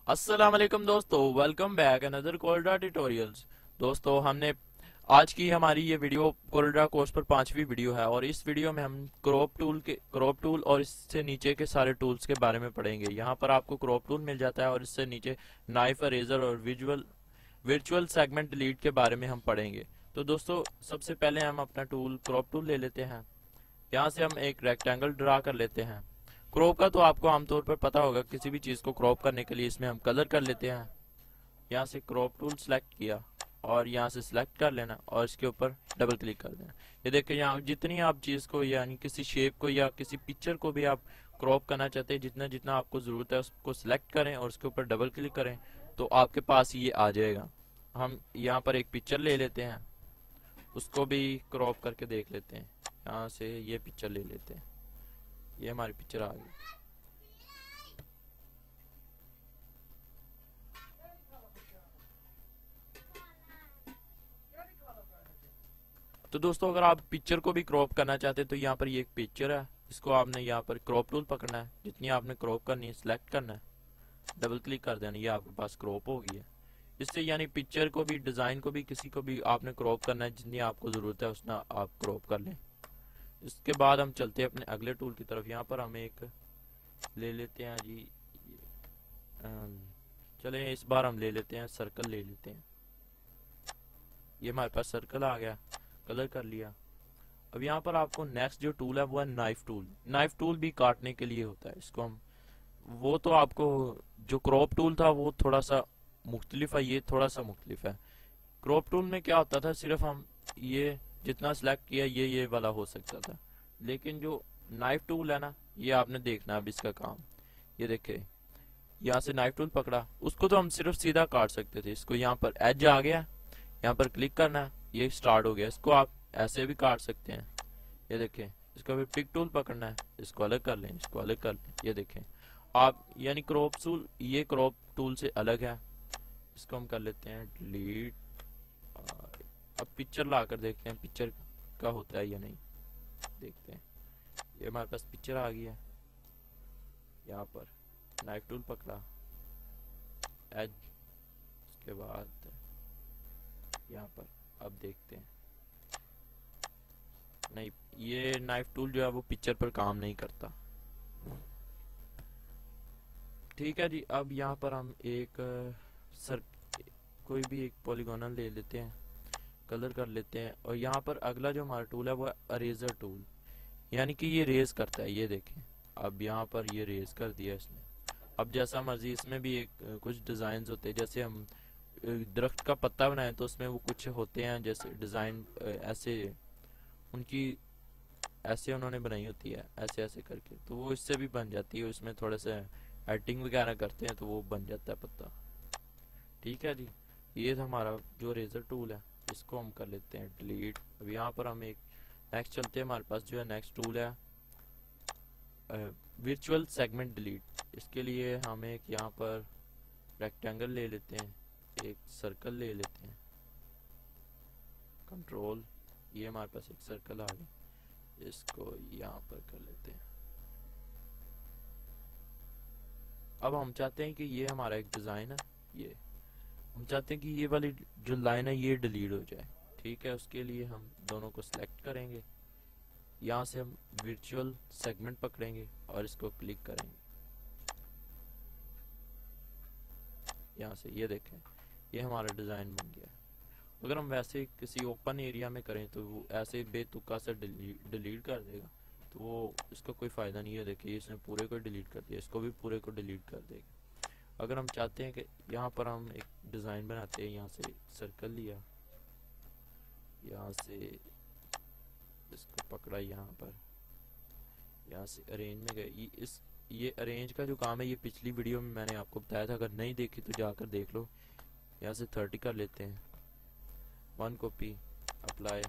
अस्सलाम वालेकुम दोस्तों, वेलकम बैक अनदर कोल्ड्रा ट्यूटोरियल्स। दोस्तों, हमने आज की हमारी ये वीडियो कोल्ड्रा कोर्स पर पांचवी वीडियो है और इस वीडियो में हम क्रॉप टूल और इससे नीचे के सारे टूल्स के बारे में पढ़ेंगे। यहाँ पर आपको क्रॉप टूल मिल जाता है और इससे नीचे नाइफ, इरेजर और वर्चुअल सेगमेंट डिलीट के बारे में हम पढ़ेंगे। तो दोस्तों, सबसे पहले हम अपना टूल क्रॉप टूल ले लेते हैं। यहाँ से हम एक रेक्टेंगल ड्रा कर लेते हैं। क्रॉप का तो आपको आमतौर पर पता होगा, किसी भी चीज को क्रॉप करने के लिए इसमें हम कलर कर लेते हैं। यहाँ से क्रॉप टूल सेलेक्ट किया और यहाँ से सिलेक्ट कर लेना और इसके ऊपर डबल क्लिक कर देना। ये देखिए, यहाँ जितनी आप चीज को यानी किसी शेप को या किसी पिक्चर को भी आप क्रॉप करना चाहते हैं, जितना जितना आपको जरूरत है उसको सिलेक्ट करें और उसके ऊपर डबल क्लिक करें तो आपके पास ये आ जाएगा। हम यहाँ पर एक पिक्चर ले लेते हैं, उसको भी क्रॉप करके देख लेते हैं। यहाँ से ये पिक्चर ले लेते हैं, ये हमारी पिक्चर आ गई। तो दोस्तों, अगर आप पिक्चर को भी क्रॉप करना चाहते हैं तो यहाँ पर ये एक पिक्चर है, इसको आपने यहाँ पर क्रॉप टूल पकड़ना है। जितनी आपने क्रॉप करनी है सिलेक्ट करना है, डबल क्लिक कर देना, ये आपके पास क्रॉप हो गई है। इससे यानी पिक्चर को भी, डिजाइन को भी, किसी को भी आपने क्रॉप करना है, जितनी आपको जरूरत है उतना आप क्रॉप कर लें। इसके बाद हम चलते हैं अपने अगले टूल की तरफ। यहाँ पर हम एक ले लेते हैं जी, चले इस बार हम ले लेते हैं सर्कल ले लेते हैं। ये हमारे पास सर्कल आ गया, कलर कर लिया। अब यहाँ पर आपको नेक्स्ट जो टूल है वो है नाइफ टूल। नाइफ टूल भी काटने के लिए होता है, इसको हम, वो तो आपको, जो क्रॉप टूल था वो थोड़ा सा मुख्तलिफ है, ये थोड़ा सा मुख्तलिफ है। क्रॉप टूल में क्या होता था, सिर्फ हम ये जितना सिलेक्ट किया ये वाला हो सकता था, लेकिन जो नाइफ टूल है ना, ये आपने देखना अब इसका काम। ये देखे, यहाँ से नाइफ टूल पकड़ा, उसको तो हम सिर्फ सीधा काट सकते थे। इसको यहाँ पर एज आ गया, यहाँ पर क्लिक करना है, ये स्टार्ट हो गया। इसको आप ऐसे भी काट सकते हैं। ये देखें, इसको फिर पिक टूल पकड़ना है, इसको अलग कर लें, इसको अलग कर लें। ये देखें आप, यानी क्रॉप टूल ये क्रॉप टूल से अलग है। इसको हम कर लेते हैं डिलीट। अब पिक्चर ला कर देखते हैं पिक्चर का होता है या नहीं, देखते हैं। ये हमारे पास पिक्चर आ गई है। यहाँ पर नाइफ टूल पकड़ा, एज, उसके बाद यहाँ पर, अब देखते हैं। नहीं, ये नाइफ टूल जो है वो पिक्चर पर काम नहीं करता। ठीक है जी, अब यहाँ पर हम एक सर कोई भी एक पॉलीगोनल ले लेते हैं, कलर कर लेते हैं। और यहाँ पर अगला जो हमारा टूल है वो है अरेजर टूल, यानी कि ये रेज करता है। ये देखें, अब यहाँ पर ये रेज कर दिया इसने। अब जैसा मर्जी, इसमें भी एक कुछ डिजाइन होते हैं, जैसे हम दरख्त का पत्ता बनाए तो उसमें वो कुछ होते हैं जैसे डिजाइन, ऐसे उनकी ऐसे उन्होंने बनाई होती है, ऐसे ऐसे करके, तो वो इससे भी बन जाती है। इसमें थोड़े से एडिटिंग वगैरह करते हैं तो वो बन जाता है पत्ता। ठीक है जी, ये था हमारा जो रेजर टूल है, इसको हम कर लेते हैं डिलीट। अब यहाँ पर हम एक नेक्स्ट चलते हैं। हमारे पास जो है नेक्स्ट टूल है वर्चुअल सेगमेंट डिलीट। इसके लिए हम एक यहाँ पर रेक्टेंगल ले लेते हैं, एक सर्कल ले लेते हैं, कंट्रोल, ये हमारे पास एक सर्कल आ गया, इसको यहाँ पर कर लेते हैं। अब हम चाहते हैं कि ये हमारा एक डिजाइन है, ये हम चाहते हैं कि ये वाली जो लाइन है ये डिलीट हो जाए। ठीक है, उसके लिए हम दोनों को सिलेक्ट करेंगे, यहाँ से हम वर्चुअल सेगमेंट पकड़ेंगे और इसको क्लिक करेंगे। यहाँ से ये देखें, ये हमारा डिजाइन बन गया। अगर हम वैसे किसी ओपन एरिया में करें तो वो ऐसे बेतुका से डिलीट कर देगा, तो वो इसका कोई फ़ायदा नहीं है। देखिए, इसने पूरे को डिलीट कर दिया, इसको भी पूरे को डिलीट कर देगा। अगर हम चाहते हैं कि यहाँ पर हम एक डिज़ाइन बनाते हैं, यहाँ से सर्कल लिया, यहाँ से इसको पकड़ा, यहाँ पर, यहाँ से अरेंज में गए। ये अरेंज का जो काम है ये पिछली वीडियो में मैंने आपको बताया था, अगर नहीं देखी तो जाकर देख लो। यहाँ से 30 कर लेते हैं, 1 कॉपी, अप्लाई।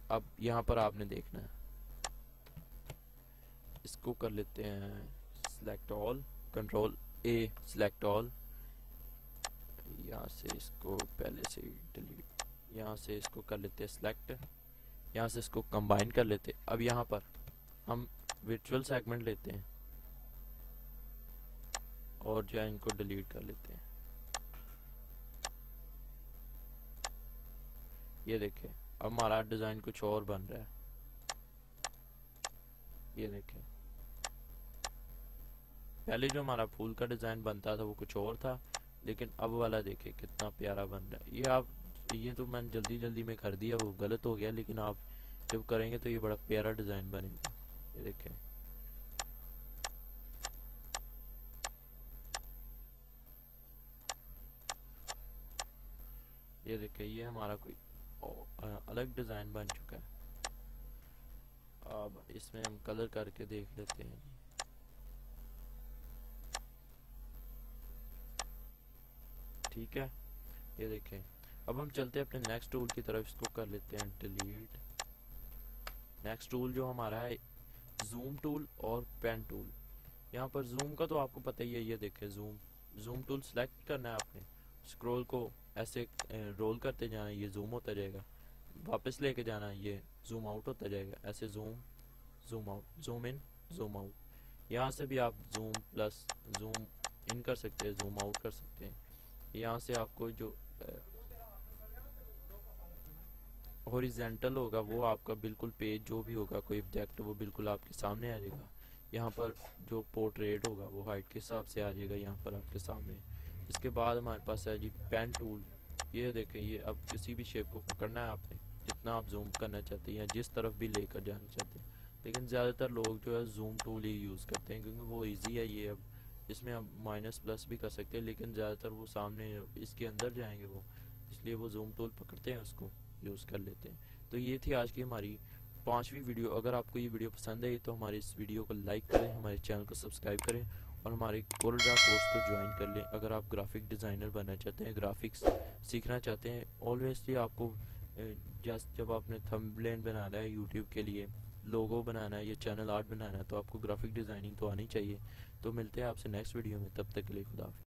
अब यहाँ पर आपने देखना है, इसको कर लेते हैं सिलेक्ट ऑल, कंट्रोल ए, सिलेक्ट ऑल। यहाँ से इसको पहले से डिलीट, यहाँ से इसको कर लेते हैं सिलेक्ट, यहाँ से इसको कंबाइन कर लेते हैं। अब यहाँ पर हम वर्चुअल सेगमेंट लेते हैं, और जो है इनको डिलीट कर लेते हैं। ये देखें अब हमारा डिजाइन कुछ और बन रहा है। ये देखें पहले जो हमारा फूल का डिजाइन बनता था वो कुछ और था, लेकिन अब वाला देखें कितना प्यारा बन रहा है। ये तो मैंने जल्दी जल्दी में कर दिया, वो गलत हो गया, लेकिन आप जब करेंगे तो ये बड़ा प्यारा डिजाइन बनेगा। ये देखें ये देखें ये हमारा कोई अलग डिजाइन बन चुका है। अब इसमें हम कलर करके देख लेते हैं। ठीक है ये देखें। अब हम चलते हैं अपने नेक्स्ट टूल की तरफ, इसको कर लेते हैं डिलीट। नेक्स्ट टूल जो हमारा है जूम टूल और पेन टूल। यहाँ पर जूम का तो आपको पता ही है। ये देखें जूम टूल सेलेक्ट करना है आपने, स्क्रॉल को ऐसे रोल करते जाना, ये जूम होता जाएगा, वापस लेके जाना, ये जूम आउट होता जाएगा, ऐसे zoom out, zoom in, zoom out. यहाँ से भी आप जूम प्लस जूम इन कर सकते हैं, जूम आउट कर सकते हैं। यहाँ से आपको जो हॉरिजेंटल होगा वो आपका बिल्कुल पेज जो भी होगा कोई ऑब्जेक्ट वो बिल्कुल आपके सामने आ जाएगा। यहाँ पर जो पोर्ट्रेट होगा वो हाइट के हिसाब से आ जाएगा यहाँ पर आपके सामने। इसके बाद हमारे पास है जी पेन टूल। ये देखें ये अब किसी भी शेप को पकड़ना है आपने, जितना आप जूम करना चाहते हैं या जिस तरफ भी लेकर जाना चाहते हैं, लेकिन ज़्यादातर लोग जो है जूम टूल ही यूज़ करते हैं क्योंकि वो ईजी है। ये अब इसमें आप माइनस प्लस भी कर सकते हैं, लेकिन ज़्यादातर वो सामने इसके अंदर जाएंगे वो, इसलिए वो जूम टूल पकड़ते हैं उसको यूज़ कर लेते हैं। तो ये थी आज की हमारी 5वीं वीडियो। अगर आपको ये वीडियो पसंद आई तो हमारे इस वीडियो को लाइक करें, हमारे चैनल को सब्सक्राइब करें और हमारे कोरलड्रा कोर्स को ज्वाइन कर लें। अगर आप ग्राफिक डिज़ाइनर बनना चाहते हैं, ग्राफिक्स सीखना चाहते हैं, ऑलवेजली आपको जब आपने थंबनेल बनाना है यूट्यूब के लिए, लोगो बनाना है या चैनल आर्ट बनाना है, तो आपको ग्राफिक डिज़ाइनिंग तो आनी चाहिए। तो मिलते हैं आपसे नेक्स्ट वीडियो में, तब तक के लिए खुदा हाफिज़।